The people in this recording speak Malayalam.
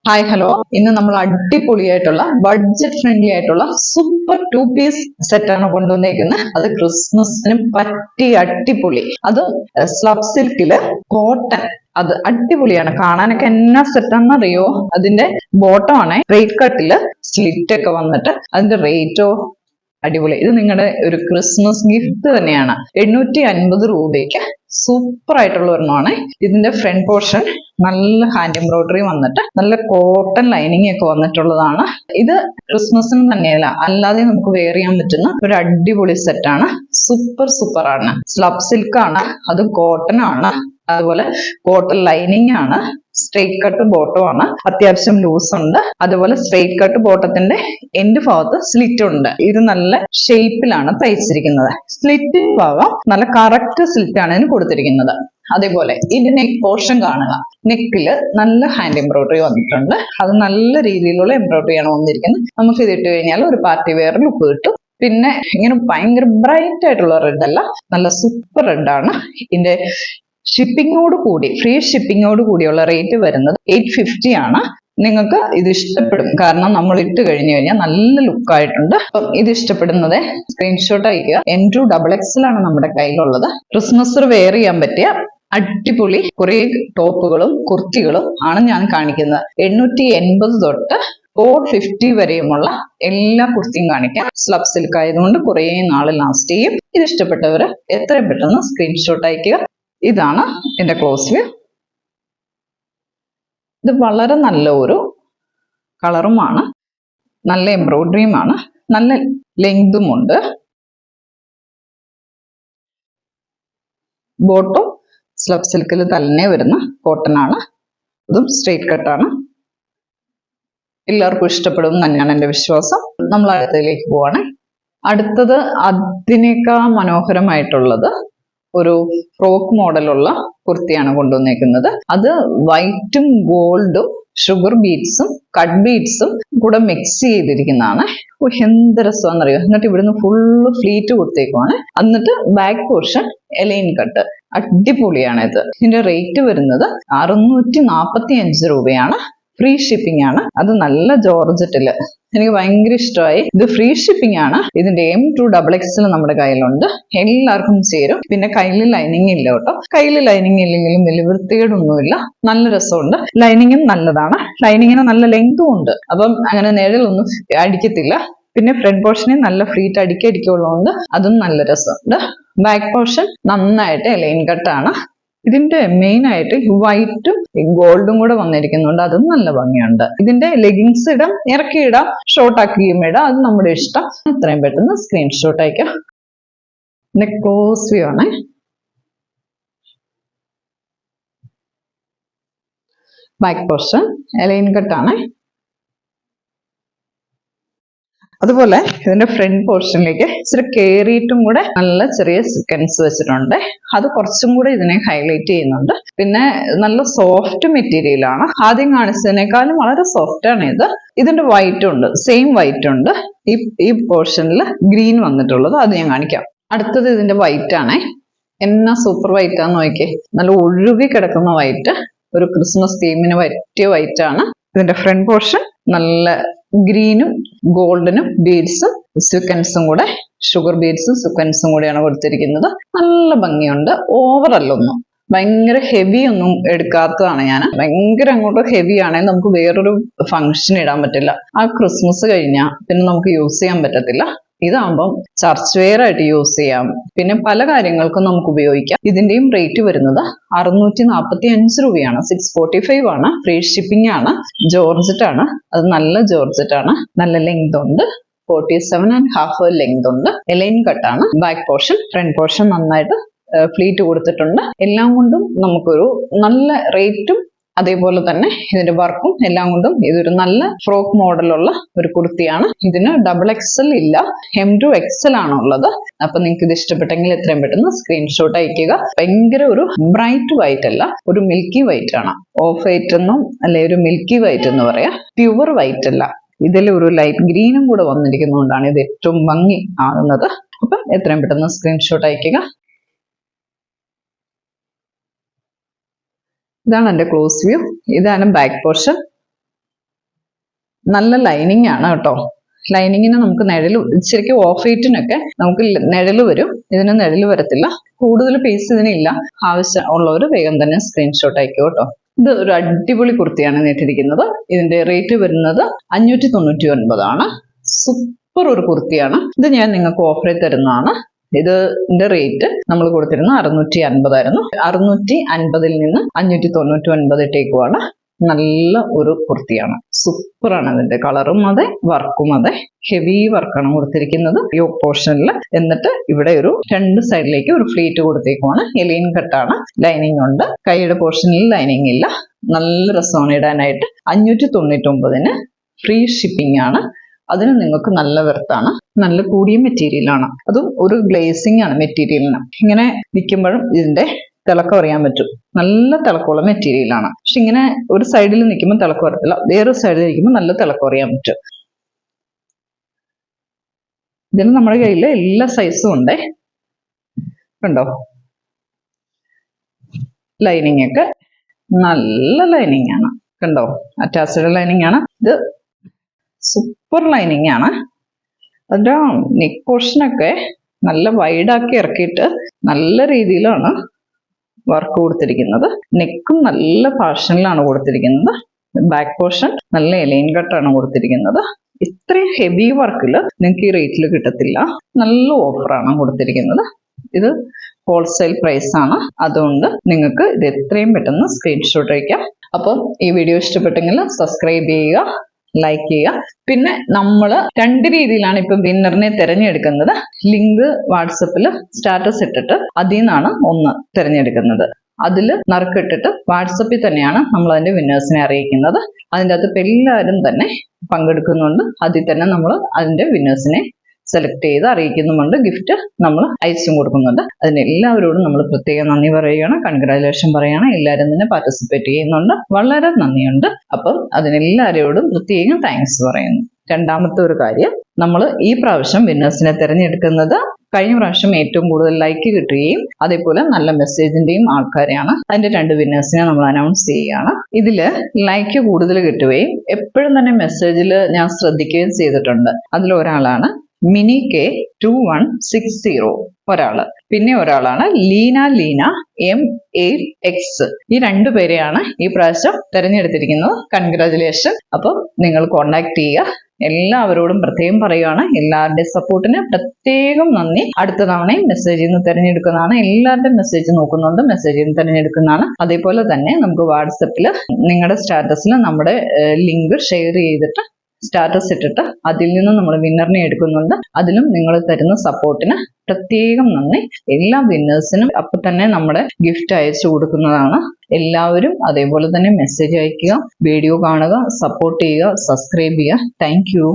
ഹായ് ഹലോ, ഇന്ന് നമ്മൾ അടിപൊളിയായിട്ടുള്ള ബഡ്ജറ്റ് ഫ്രണ്ട്ലി ആയിട്ടുള്ള സൂപ്പർ 2 പീസ് സെറ്റാണ് കൊണ്ടുവന്നേക്കുന്നത്. അത് ക്രിസ്മസിന് പറ്റിയ അടിപൊളി, അത് സ്ലബ് സിൽക്കില് കോട്ടൺ. അത് അടിപൊളിയാണ് കാണാനൊക്കെ. എന്നാ സെറ്റാണെന്ന് അറിയോ? അതിന്റെ ബോട്ടം ആണ് റേറ്റ് കട്ടില് സ്ലിറ്റ് ഒക്കെ വന്നിട്ട് അതിന്റെ റേറ്റോ അടിപൊളി. ഇത് നിങ്ങളുടെ ഒരു ക്രിസ്മസ് ഗിഫ്റ്റ് തന്നെയാണ്. 850 രൂപയ്ക്ക് സൂപ്പർ ആയിട്ടുള്ള ഒരെണ്ണമാണ്. ഇതിന്റെ ഫ്രണ്ട് പോർഷൻ നല്ല ഹാൻഡ് എംബ്രോയിഡറി വന്നിട്ട് നല്ല കോട്ടൺ ലൈനിങ് ഒക്കെ വന്നിട്ടുള്ളതാണ്. ഇത് ക്രിസ്മസിന് തന്നെയല്ല, അല്ലാതെ നമുക്ക് വെയർ ചെയ്യാൻ പറ്റുന്ന ഒരു അടിപൊളി സെറ്റാണ്. സൂപ്പർ ആണ്. സ്ലബ് സിൽക്ക് ആണ്, അത് കോട്ടൺ ആണ്, അതുപോലെ കോട്ടൺ ലൈനിങ് ആണ്. സ്ട്രെയിറ്റ് കട്ട് ബോട്ടം ആണ്, അത്യാവശ്യം ലൂസ് ഉണ്ട്. അതുപോലെ സ്ട്രെയിറ്റ് കട്ട് ബോട്ടത്തിന്റെ എൻഡ് ഭാഗത്ത് സ്ലിറ്റ് ഉണ്ട്. ഇത് നല്ല ഷേപ്പിലാണ് തയ്ച്ചിരിക്കുന്നത്. സ്ലിറ്റ് ഭാഗം നല്ല കറക്റ്റ് സ്ലിറ്റ് ആണ് ഇതിന് കൊടുത്തിരിക്കുന്നത്. അതേപോലെ ഇത് നെക്ക് പോർഷൻ കാണുക. നെക്കില് നല്ല ഹാൻഡ് എംബ്രോയിഡറി വന്നിട്ടുണ്ട്. അത് നല്ല രീതിയിലുള്ള എംബ്രോയിഡറി ആണ് വന്നിരിക്കുന്നത്. നമുക്ക് ഇത് ഇട്ട് കഴിഞ്ഞാൽ ഒരു പാർട്ടി വെയർ ലുക്ക് കിട്ടും. പിന്നെ ഇങ്ങനെ ഭയങ്കര ബ്രൈറ്റ് ആയിട്ടുള്ള റെഡ് അല്ല, നല്ല സൂപ്പർ റെഡ് ആണ്. ഇതിന്റെ ഷിപ്പിങ്ങോട് കൂടി, ഫ്രീ ഷിപ്പിങ്ങോട് കൂടിയുള്ള റേറ്റ് വരുന്നത് 850 ആണ്. നിങ്ങൾക്ക് ഇത് ഇഷ്ടപ്പെടും, കാരണം നമ്മൾ ഇട്ട് കഴിഞ്ഞു കഴിഞ്ഞാൽ നല്ല ലുക്ക് ആയിട്ടുണ്ട്. അപ്പം ഇത് ഇഷ്ടപ്പെടുന്നത് സ്ക്രീൻഷോട്ട് അയക്കുക. M2XXL ആണ് നമ്മുടെ കയ്യിലുള്ളത്. ക്രിസ്മസ് വെയർ ചെയ്യാൻ പറ്റിയ അടിപൊളി കുറെ ടോപ്പുകളും കുർത്തികളും ആണ് ഞാൻ കാണിക്കുന്നത്. 880 തൊട്ട് 450 വരെയുമുള്ള എല്ലാ കുർത്തിയും കാണിക്കാം. സ്ലബ് സിൽക്ക് ആയതുകൊണ്ട് കുറെ നാൾ ലാസ്റ്റ് ചെയ്യും. ഇത് ഇഷ്ടപ്പെട്ടവര് എത്രയും പെട്ടെന്ന് സ്ക്രീൻഷോട്ട് അയക്കുക. ഇതാണ് എന്റെ ക്ലോസ് വ്യൂ. ഇത് വളരെ നല്ല ഒരു കളറുമാണ്, നല്ല എംബ്രോയിഡറിയുമാണ്, നല്ല ലെങ്തും ഉണ്ട്. ബോട്ടം സ്ലബ് സിൽക്കിൽ തന്നെ വരുന്ന കോട്ടൺ ആണ്, അതും സ്ട്രെയിറ്റ് കട്ടാണ്. എല്ലാവർക്കും ഇഷ്ടപ്പെടും തന്നെയാണ് എൻ്റെ വിശ്വാസം. നമ്മൾ അടുത്തതിലേക്ക് പോവാണ്. അടുത്തത് അതിനേക്കാൾ മനോഹരമായിട്ടുള്ളത് ഒരു ഫ്രോക്ക് മോഡലുള്ള കുർത്തിയാണ് കൊണ്ടുവന്നേക്കുന്നത്. അത് വൈറ്റും ഗോൾഡും ഷുഗർ ബീഡ്സും കട്ട് ബീഡ്സും കൂടെ മിക്സ് ചെയ്തിരിക്കുന്നതാണ്. എന്ത് രസമാണെന്നറിയോ? എന്നിട്ട് ഇവിടുന്ന് ഫുള്ള് ഫ്ലീറ്റ് കൊടുത്തേക്കുവാണ്. എന്നിട്ട് ബാക്ക് പോർഷൻ എലൈൻ കട്ട്. അടിപൊളിയാണ് ഇത്. ഇതിന്റെ റേറ്റ് വരുന്നത് 645 രൂപയാണ്. ഫ്രീ ഷിപ്പിംഗ് ആണ്. അത് നല്ല ജോർജറ്റില് എനിക്ക് ഭയങ്കര ഇഷ്ടമായി. ഇത് ഫ്രീ ഷിപ്പിംഗ് ആണ്. ഇതിന്റെ M2XXL നമ്മുടെ കയ്യിലുണ്ട്. എല്ലാവർക്കും ചേരും. പിന്നെ കയ്യിൽ ലൈനിങ് ഇല്ല കേട്ടോ. കയ്യിൽ ലൈനിങ് ഇല്ലെങ്കിലും വലിയ വൃത്തികേടൊന്നുമില്ല, നല്ല രസമുണ്ട്. ലൈനിങ്ങും നല്ലതാണ്. ലൈനിങ്ങിന് നല്ല ലെങ്തും ഉണ്ട്. അപ്പം അങ്ങനെ നിഴലൊന്നും അടിക്കത്തില്ല. പിന്നെ ഫ്രണ്ട് പോർഷനിൽ നല്ല ഫ്ലീറ്റ് അടിക്കുള്ളതുകൊണ്ട് അതും നല്ല രസമുണ്ട്. ബാക്ക് പോർഷൻ നന്നായിട്ട് ലൈൻ കട്ടാണ്. ഇതിന്റെ മെയിൻ ആയിട്ട് വൈറ്റും ഗോൾഡും കൂടെ വന്നിരിക്കുന്നുണ്ട്. അതും നല്ല ഭംഗിയുണ്ട്. ഇതിന്റെ ലെഗിങ്സ് ഇടാം, ഇറക്കിയിടാം, ഷോർട്ട് ആക്കിയും ഇടാം, അത് നമ്മുടെ ഇഷ്ടം. എത്രയും പെട്ടെന്ന് സ്ക്രീൻഷോട്ട് അയക്കാം. ക്ലോസ് വ്യൂ ആണ്. ബാക്ക് പോർഷൻ ലൈൻ കട്ടാണ്. അതുപോലെ ഇതിന്റെ ഫ്രണ്ട് പോർഷനിലേക്ക് ഇച്ചിരി കേറിയിട്ടും കൂടെ നല്ല ചെറിയ സീക്വൻസ് വെച്ചിട്ടുണ്ട്. അത് കുറച്ചും കൂടെ ഇതിനെ ഹൈലൈറ്റ് ചെയ്യുന്നുണ്ട്. പിന്നെ നല്ല സോഫ്റ്റ് മെറ്റീരിയൽ ആണ്. ആദ്യം കാണിച്ചതിനേക്കാളും വളരെ സോഫ്റ്റ് ആണ് ഇത്. ഇതിന്റെ വൈറ്റ് ഉണ്ട്, സെയിം വൈറ്റ് ഉണ്ട്. ഈ പോർഷനിൽ ഗ്രീൻ വന്നിട്ടുള്ളത് അത് ഞാൻ കാണിക്കാം. അടുത്തത് ഇതിന്റെ വൈറ്റ് ആണ്. എന്നാ സൂപ്പർ വൈറ്റ് ആന്ന് നോക്കിയേ. നല്ല ഒഴുകി കിടക്കുന്ന വൈറ്റ്, ഒരു ക്രിസ്മസ് തീമിന് പറ്റിയ വൈറ്റ് ആണ്. ഇതിന്റെ ഫ്രണ്ട് പോർഷൻ നല്ല ഗ്രീനും ഗോൾഡനും ബീഡ്സും സീക്വൻസും കൂടെ, ഷുഗർ ബീഡ്സും സീക്വൻസും കൂടെയാണ് കൊടുത്തിരിക്കുന്നത്. നല്ല ഭംഗിയുണ്ട്. ഓവറല്ലൊന്നും ഭയങ്കര ഹെവി ഒന്നും എടുക്കാത്തതാണ് ഞാൻ. ഭയങ്കര അങ്ങോട്ട് ഹെവി ആണെങ്കിൽ നമുക്ക് വേറൊരു ഫംഗ്ഷൻ ഇടാൻ പറ്റില്ല. ആ ക്രിസ്മസ് കഴിഞ്ഞാൽ പിന്നെ നമുക്ക് യൂസ് ചെയ്യാൻ പറ്റത്തില്ല. ഇതാകുമ്പം ചർച്ച് വെയർ ആയിട്ട് യൂസ് ചെയ്യാം. പിന്നെ പല കാര്യങ്ങൾക്കും നമുക്ക് ഉപയോഗിക്കാം. ഇതിന്റെയും റേറ്റ് വരുന്നത് 645 രൂപയാണ്. 645 ആണ്. ഫ്രീ ഷിപ്പിംഗ് ആണ്. ജോർജറ്റ് ആണ്. അത് നല്ല ജോർജറ്റ് ആണ്. നല്ല ലെങ്ത് ഉണ്ട്. 47.5 ലെങ്ത് ഉണ്ട്. എലൈൻ കട്ടാണ്. ബാക്ക് പോർഷൻ, ഫ്രണ്ട് പോർഷൻ നന്നായിട്ട് ഫ്ലീറ്റ് കൊടുത്തിട്ടുണ്ട്. എല്ലാം കൊണ്ടും നമുക്കൊരു നല്ല റേറ്റും അതേപോലെ തന്നെ ഇതിന്റെ വർക്കും എല്ലാം കൊണ്ടും ഇതൊരു നല്ല ഫ്രോക്ക് മോഡലുള്ള ഒരു കുർത്തിയാണ്. ഇതിന് XXL ഇല്ല, M2XL ആണുള്ളത്. അപ്പൊ നിങ്ങൾക്ക് ഇത് ഇഷ്ടപ്പെട്ടെങ്കിൽ എത്രയും പെട്ടെന്ന് സ്ക്രീൻഷോട്ട് അയക്കുക. ഭയങ്കര ഒരു ബ്രൈറ്റ് വൈറ്റ് അല്ല, ഒരു മിൽക്കി വൈറ്റ് ആണ്. ഓഫ് വൈറ്റ് എന്നും അല്ലെ ഒരു മിൽക്കി വൈറ്റ് എന്ന് പറയാം. പ്യുവർ വൈറ്റ് അല്ല. ഇതിൽ ഒരു ലൈറ്റ് ഗ്രീനും കൂടെ വന്നിരിക്കുന്നതുകൊണ്ടാണ് ഇത് ഏറ്റവും ഭംഗി ആകുന്നത്. അപ്പം എത്രയും പെട്ടെന്ന് സ്ക്രീൻഷോട്ട് അയക്കുക. ഇതാണ് എൻ്റെ ക്ലോസ് വ്യൂ. ഇതാണ് ബാക്ക് പോർഷൻ. നല്ല ലൈനിങ് ആണ് കേട്ടോ. ലൈനിങ്ങിന് നമുക്ക് നിഴല്, ശരിക്കും ഓഫ് വൈറ്റിനൊക്കെ നമുക്ക് നിഴല് വരും, ഇതിന് നിഴല് വരത്തില്ല. കൂടുതൽ പീസ് ഇതിനില്ല. ആവശ്യം ഉള്ളവർ വേഗം തന്നെ സ്ക്രീൻഷോട്ട് അയക്കും കേട്ടോ. ഇത് ഒരു അടിപൊളി കുർത്തിയാണ് നേട്ടിരിക്കുന്നത്. ഇതിന്റെ റേറ്റ് വരുന്നത് 599 സൂപ്പർ ഒരു കുർത്തിയാണ്. ഇത് ഞാൻ നിങ്ങൾക്ക് ഓഫറിൽ തരുന്നതാണ്. ഇതിന്റെ റേറ്റ് നമ്മൾ കൊടുത്തിരുന്ന 650 ആയിരുന്നു. 650 നിന്ന് 599 ഇട്ടേക്കുവാണ്. നല്ല ഒരു കുർത്തിയാണ്, സൂപ്പറാണ്. അതിന്റെ കളറും അതെ, വർക്കും അതെ, ഹെവി വർക്കാണ് കൊടുത്തിരിക്കുന്നത് യോക്ക് പോർഷനിൽ. എന്നിട്ട് ഇവിടെ ഒരു രണ്ട് സൈഡിലേക്ക് ഒരു ഫ്ലീറ്റ് കൊടുത്തേക്കുവാണ്. എലൈൻ കട്ടാണ്, ലൈനിങ് ഉണ്ട്. കൈയുടെ പോർഷനിൽ ലൈനിങ് ഇല്ല. നല്ല രസമാണ് ഇടാനായിട്ട്. 599 ഫ്രീ ഷിപ്പിംഗ് ആണ്. അതിന് നിങ്ങൾക്ക് നല്ല വെർത്താണ്. നല്ല കൂടിയ മെറ്റീരിയലാണ്, അതും ഒരു ഗ്ലേസിംഗ് ആണ് മെറ്റീരിയലിന്. ഇങ്ങനെ നിൽക്കുമ്പോഴും ഇതിന്റെ തിളക്കം അറിയാൻ പറ്റും. നല്ല തിളക്കമുള്ള മെറ്റീരിയലാണ്. പക്ഷെ ഇങ്ങനെ ഒരു സൈഡിൽ നിൽക്കുമ്പോൾ തിളക്കം വരത്തില്ല, വേറൊരു സൈഡിൽ നിൽക്കുമ്പോൾ നല്ല തിളക്കം അറിയാൻ പറ്റും. ഇതിന് നമ്മുടെ കയ്യിൽ എല്ലാ സൈസും ഉണ്ടേ. കണ്ടോ, ലൈനിങ് ഒക്കെ നല്ല ലൈനിങ് ആണ്. കണ്ടോ, അറ്റാച്ച്ഡ് ലൈനിങ് ആണ്. ഇത് സൂപ്പർ ലൈനിങ് ആണ്. അതിന്റെ നെക്ക് പോർഷനൊക്കെ നല്ല വൈഡാക്കി ഇറക്കിയിട്ട് നല്ല രീതിയിലാണ് വർക്ക് കൊടുത്തിരിക്കുന്നത്. നെക്കും നല്ല ഫാഷനിലാണ് കൊടുത്തിരിക്കുന്നത്. ബാക്ക് പോർഷൻ നല്ല എലൈൻ കട്ടാണ് കൊടുത്തിരിക്കുന്നത്. ഇത്രയും ഹെവി വർക്കിൽ നിങ്ങൾക്ക് ഈ റേറ്റിൽ കിട്ടത്തില്ല. നല്ല ഓഫറാണ് കൊടുത്തിരിക്കുന്നത്. ഇത് ഹോൾസെയിൽ പ്രൈസ് ആണ്. അതുകൊണ്ട് നിങ്ങൾക്ക് ഇത് എത്രയും പെട്ടെന്ന് സ്ക്രീൻഷോട്ട് അയക്കാം. അപ്പം ഈ വീഡിയോ ഇഷ്ടപ്പെട്ടെങ്കിൽ സബ്സ്ക്രൈബ് ചെയ്യുക, ലൈക്ക് ചെയ്യുക. പിന്നെ നമ്മൾ രണ്ട് രീതിയിലാണ് ഇപ്പം വിന്നറിനെ തിരഞ്ഞെടുക്കുന്നത്. ലിങ്ക് വാട്സപ്പിൽ സ്റ്റാറ്റസ് ഇട്ടിട്ട് അതിൽ നിന്നാണ് ഒന്ന് തിരഞ്ഞെടുക്കുന്നത്. അതിൽ നറുക്കിട്ടിട്ട് വാട്സപ്പിൽ തന്നെയാണ് നമ്മൾ അതിന്റെ വിന്നേഴ്സിനെ അറിയിക്കുന്നത്. അതിൻ്റെ അകത്ത് ഇപ്പം എല്ലാവരും തന്നെ പങ്കെടുക്കുന്നുണ്ട്. അതിൽ തന്നെ നമ്മൾ അതിന്റെ വിന്നേഴ്സിനെ സെലക്ട് ചെയ്ത് അറിയിക്കുന്നുമുണ്ട്. ഗിഫ്റ്റ് നമ്മൾ അയച്ചും കൊടുക്കുന്നുണ്ട്. അതിന് എല്ലാവരോടും നമ്മൾ പ്രത്യേകം നന്ദി പറയുകയാണ്, കൺഗ്രാജുലേഷൻ പറയുകയാണ്. എല്ലാവരും തന്നെ പാർട്ടിസിപ്പേറ്റ് ചെയ്യുന്നുണ്ട്. വളരെ നന്ദിയുണ്ട്. അപ്പം അതിനെല്ലാവരോടും പ്രത്യേകം താങ്ക്സ് പറയുന്നു. രണ്ടാമത്തെ ഒരു കാര്യം, നമ്മൾ ഈ പ്രാവശ്യം വിന്നേഴ്സിനെ തിരഞ്ഞെടുക്കുന്നത് കഴിഞ്ഞ പ്രാവശ്യം ഏറ്റവും കൂടുതൽ ലൈക്ക് കിട്ടുകയും അതേപോലെ നല്ല മെസ്സേജിന്റെയും ആൾക്കാരെയാണ്. അതിന്റെ രണ്ട് വിന്നേഴ്സിനെ നമ്മൾ അനൗൺസ് ചെയ്യുകയാണ്. ഇതില് ലൈക്ക് കൂടുതൽ കിട്ടുകയും എപ്പോഴും തന്നെ മെസ്സേജിൽ ഞാൻ ശ്രദ്ധിക്കുകയും ചെയ്തിട്ടുണ്ട്. അതിലൊരാളാണ് മിനി കെ 2160 ഒരാള്. പിന്നെ ഒരാളാണ് ലീന M8X. ഈ രണ്ടുപേരെയാണ് ഈ പ്രാവശ്യം തിരഞ്ഞെടുത്തിരിക്കുന്നത്. കൺഗ്രാജുലേഷൻ. അപ്പം നിങ്ങൾ കോണ്ടാക്ട് ചെയ്യുക. എല്ലാവരോടും പ്രത്യേകം പറയുകയാണ്, എല്ലാവരുടെയും സപ്പോർട്ടിന് പ്രത്യേകം നന്ദി. അടുത്ത തവണയും മെസ്സേജിൽ നിന്ന് തിരഞ്ഞെടുക്കുന്നതാണ്. എല്ലാവരുടെയും മെസ്സേജ് നോക്കുന്നുണ്ട്, മെസ്സേജിൽ നിന്ന് തിരഞ്ഞെടുക്കുന്നതാണ്. അതേപോലെ തന്നെ നമുക്ക് വാട്സപ്പിൽ നിങ്ങളുടെ സ്റ്റാറ്റസിൽ നമ്മുടെ ലിങ്ക് ഷെയർ ചെയ്തിട്ട് സ്റ്റാറ്റസ് ഇട്ടിട്ട് അതിൽ നിന്ന് നമ്മൾ വിന്നറിനെ എടുക്കുന്നുണ്ട്. അതിലും നിങ്ങൾ തരുന്ന സപ്പോർട്ടിന് പ്രത്യേകം നന്ദി. എല്ലാ വിന്നേഴ്സിനും അപ്പൊ തന്നെ നമ്മുടെ ഗിഫ്റ്റ് അയച്ചു കൊടുക്കുന്നതാണ്. എല്ലാവരും അതേപോലെ തന്നെ മെസ്സേജ് അയക്കുക, വീഡിയോ കാണുക, സപ്പോർട്ട് ചെയ്യുക, സബ്സ്ക്രൈബ് ചെയ്യുക. Thank you.